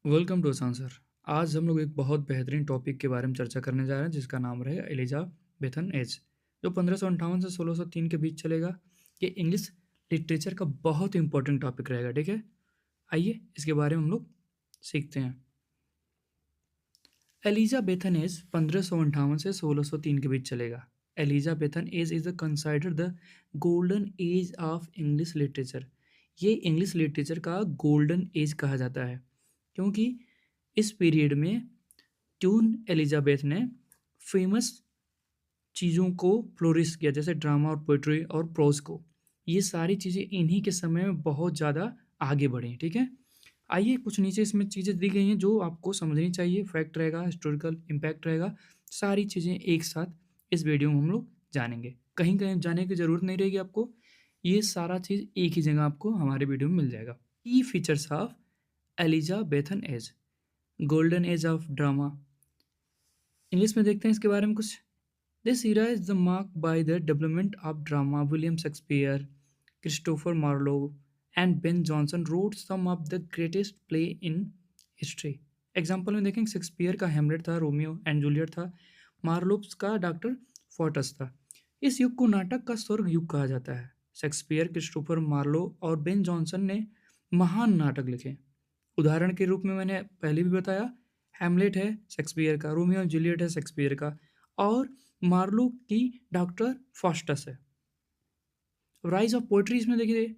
Welcome to answer. आज हम लोग एक बहुत बेहतरीन टॉपिक के बारे में चर्चा करने जा रहे हैं जिसका नाम रहेगा एलिजाबेथन एज, जो 1558 से 1603 के बीच चलेगा। ये इंग्लिश लिटरेचर का बहुत इंपॉर्टेंट टॉपिक रहेगा। ठीक है, आइए इसके बारे में हम लोग सीखते हैं। एलिजाबेथन एज 1558 से 1603 के बीच चलेगा। Elizabethan age is consider the golden age of English literature. ये इंग्लिश लिटरेचर का गोल्डन एज कहा जाता है क्योंकि इस पीरियड में क्वीन एलिजाबेथ ने फेमस चीज़ों को फ्लोरिश किया, जैसे ड्रामा और पोइट्री और प्रोज को। ये सारी चीज़ें इन्हीं के समय में बहुत ज़्यादा आगे बढ़ी। ठीक है, आइए कुछ नीचे इसमें चीज़ें दी गई हैं जो आपको समझनी चाहिए। फैक्ट रहेगा, हिस्टोरिकल इम्पैक्ट रहेगा, सारी चीज़ें एक साथ इस वीडियो में हम लोग जानेंगे। कहीं कहीं जाने की ज़रूरत नहीं रहेगी आपको, ये सारा चीज़ एक ही जगह आपको हमारे वीडियो में मिल जाएगा। की features of Elizabethan age, golden age of drama. English में देखते हैं इसके बारे में कुछ। This era is the mark by the development of drama. William Shakespeare, Christopher Marlowe and Ben Jonson wrote some of the greatest play in history. Example में देखें, Shakespeare का हेमलेट था, रोमियो एंड जूलियट था, मार्लोप्स का डॉक्टर फोर्टस था। इस युग को नाटक का स्वर्ग युग कहा जाता है। शेक्सपियर, क्रिस्टोफर मार्लो और बेन जॉनसन ने महान नाटक लिखे। उदाहरण के रूप में मैंने पहले भी बताया, हैमलेट है शेक्सपियर का, रोमियो एंड जूलियट है शेक्सपियर का, और मार्लो की डॉक्टर फास्टस है। राइज ऑफ पोएट्री इसमें देखिए,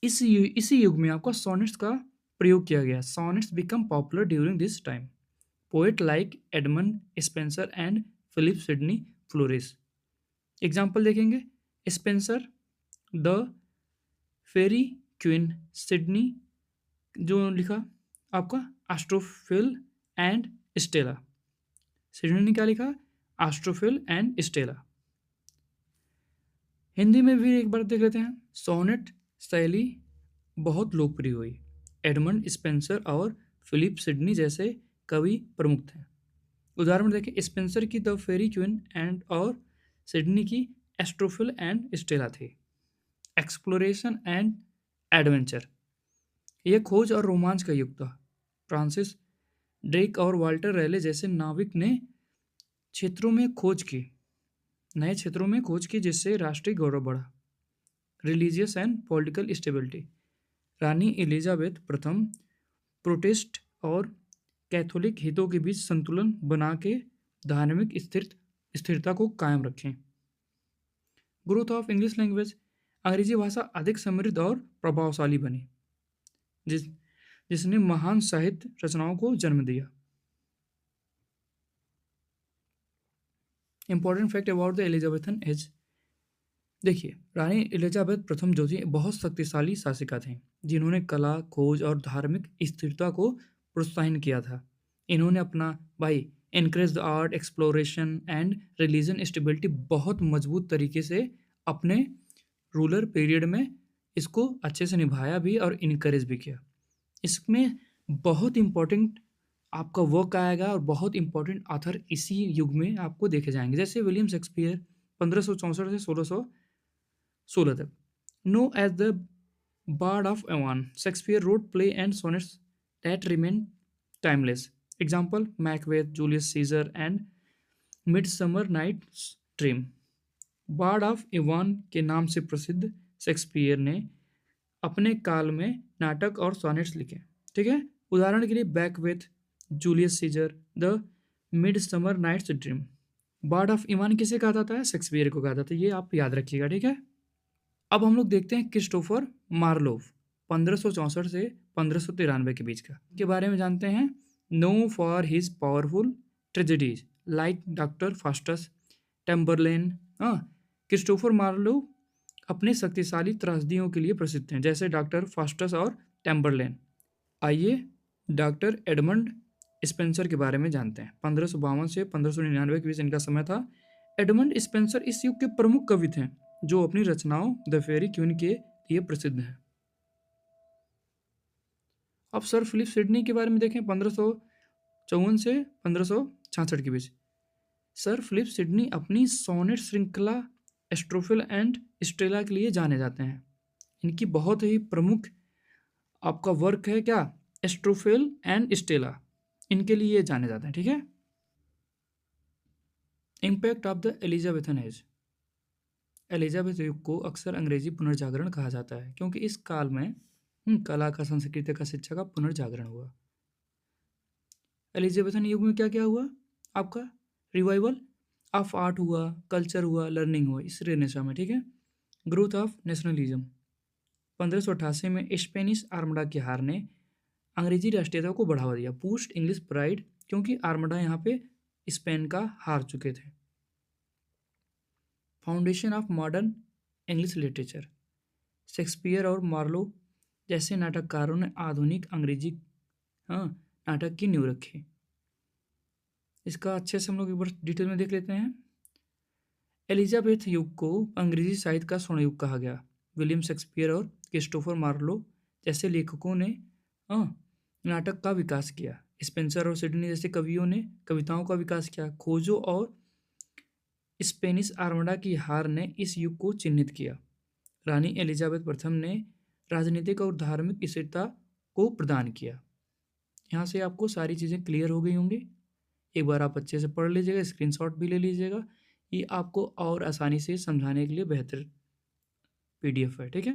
इसी युग में आपका सोनेट्स का प्रयोग किया गया। Sonnets become popular during this time. Poet like Edmund Spenser and Philip Sidney फ्लोरिस। एग्जाम्पल देखेंगे, Spenser the Faerie Queene, Sidney जो लिखा आपका एस्ट्रोफिल एंड स्टेला। सिडनी ने क्या लिखा? Astrophil and Stella. हिंदी में भी एक बार देख लेते हैं। सोनेट शैली बहुत लोकप्रिय हुई। एडमंड स्पेंसर और फिलिप सिडनी जैसे कवि प्रमुख थे। उदाहरण देखें, स्पेंसर की द फेरी क्वीन एंड और सिडनी की एस्ट्रोफिल एंड स्टेला थी। एक्सप्लोरेशन एंड एडवेंचर, यह खोज और रोमांच का युग था। फ्रांसिस ड्रेक और वाल्टर रैले जैसे नाविक ने क्षेत्रों में खोज की, नए क्षेत्रों में खोज की, जिससे राष्ट्रीय गौरव बढ़ा। Religious and political stability, Rani Elizabeth प्रथम प्रोटेस्ट और कैथोलिक हितों के बीच संतुलन बना के धार्मिक स्थिरता को कायम रखें। ग्रोथ ऑफ इंग्लिश लैंग्वेज, अंग्रेजी भाषा अधिक समृद्ध और प्रभावशाली बनी, जिसने महान साहित्य रचनाओं को जन्म दिया। Important fact about the Elizabethan age, देखिए, रानी एलिजाबेथ प्रथम जो थी बहुत शक्तिशाली शासिका थी, जिन्होंने कला, खोज और धार्मिक स्थिरता को प्रोत्साहन किया था। इन्होंने अपना भाई increase the art, exploration and religion stability बहुत मजबूत तरीके से अपने रूलर पीरियड में इसको अच्छे से निभाया भी और इनक्रेज भी किया। इसमें बहुत इम्पोर्टेंट आपका वर्क आएगा और बहुत इंपॉर्टेंट ऑथर इसी युग में आपको देखे जाएंगे, जैसे विलियम शेक्सपियर 1564 से 1616 तक। Known as the bard of Avon, Shakespeare wrote play and sonnets that remain timeless. Example, Macbeth, Julius Caesar and Midsummer Night's dream. Bard of Avon के नाम से प्रसिद्ध शेक्सपियर ने अपने काल में नाटक और सोनेट्स लिखे। ठीक है, उदाहरण के लिए Macbeth, Julius Caesar, the midsummer night's dream. Bard of Avon किसे कहा जाता है? शेक्सपियर को कहा जाता है, ये आप याद रखिएगा। ठीक है, अब हम लोग देखते हैं क्रिस्टोफर मार्लोव 1564 से 1593 के बीच का के बारे में जानते हैं। Known for his powerful tragedies like doctor Faustus, Tamburlaine. हाँ, क्रिस्टोफर मार्लोव अपने शक्तिशाली त्रासदियों के लिए प्रसिद्ध हैं, जैसे डॉक्टर फास्टस और टेम्बरलेन। आइए डॉक्टर एडमंड स्पेंसर के बारे में जानते हैं। 1552 से 1599 के बीच इनका समय था। एडमंड स्पेंसर इस युग के प्रमुख कवि थे, जो अपनी रचनाओं द फेरी क्वीन के लिए प्रसिद्ध हैं। अब सर फिलिप सिडनी के बारे में देखें, 1554 से 1566 के बीच। सर फिलिप सिडनी अपनी सोनेट श्रृंखला एस्ट्रोफिल एंड स्टेला के लिए जाने जाते हैं। इनकी बहुत ही प्रमुख आपका वर्क है क्या? एस्ट्रोफेल एंड स्टेला, इनके लिए ये जाने जाते हैं। ठीक है। Impact of the Elizabethan age. Elizabeth युग को अक्सर अंग्रेजी पुनर्जागरण कहा जाता है क्योंकि इस काल में कला का, संस्कृति का, शिक्षा का पुनर्जागरण हुआ। एलिजाबेथन युग में क्या क्या हुआ आपका? रिवाइवल ऑफ आर्ट हुआ, कल्चर हुआ, लर्निंग हुआ इस रेनेसा में। ठीक है। Growth of nationalism. 1588 में स्पेनिश आर्मडा की हार ने अंग्रेजी राष्ट्रीयता को बढ़ावा दिया। पोस्ट इंग्लिश प्राइड, क्योंकि आर्मडा यहाँ पे स्पेन का हार चुके थे। Foundation of modern English literature. Shakespeare और मार्लो जैसे नाटककारों ने आधुनिक अंग्रेजी नाटक की नींव रखी। इसका अच्छे से हम लोग एक बार डिटेल में देख लेते हैं। एलिजाबेथ युग को अंग्रेजी साहित्य का स्वर्ण युग कहा गया। विलियम शेक्सपियर और क्रिस्टोफर मार्लो जैसे लेखकों ने नाटक का विकास किया। स्पेंसर और सिडनी जैसे कवियों ने कविताओं का विकास किया। खोजों और स्पेनिश आर्मडा की हार ने इस युग को चिन्हित किया। रानी एलिजाबेथ प्रथम ने राजनीतिक और धार्मिक स्थिरता को प्रदान किया। यहाँ से आपको सारी चीज़ें क्लियर हो गई होंगी। एक बार आप अच्छे से पढ़ लीजिएगा, स्क्रीनशॉट भी ले लीजिएगा। ये आपको और आसानी से समझाने के लिए बेहतर पीडीएफ है। ठीक है।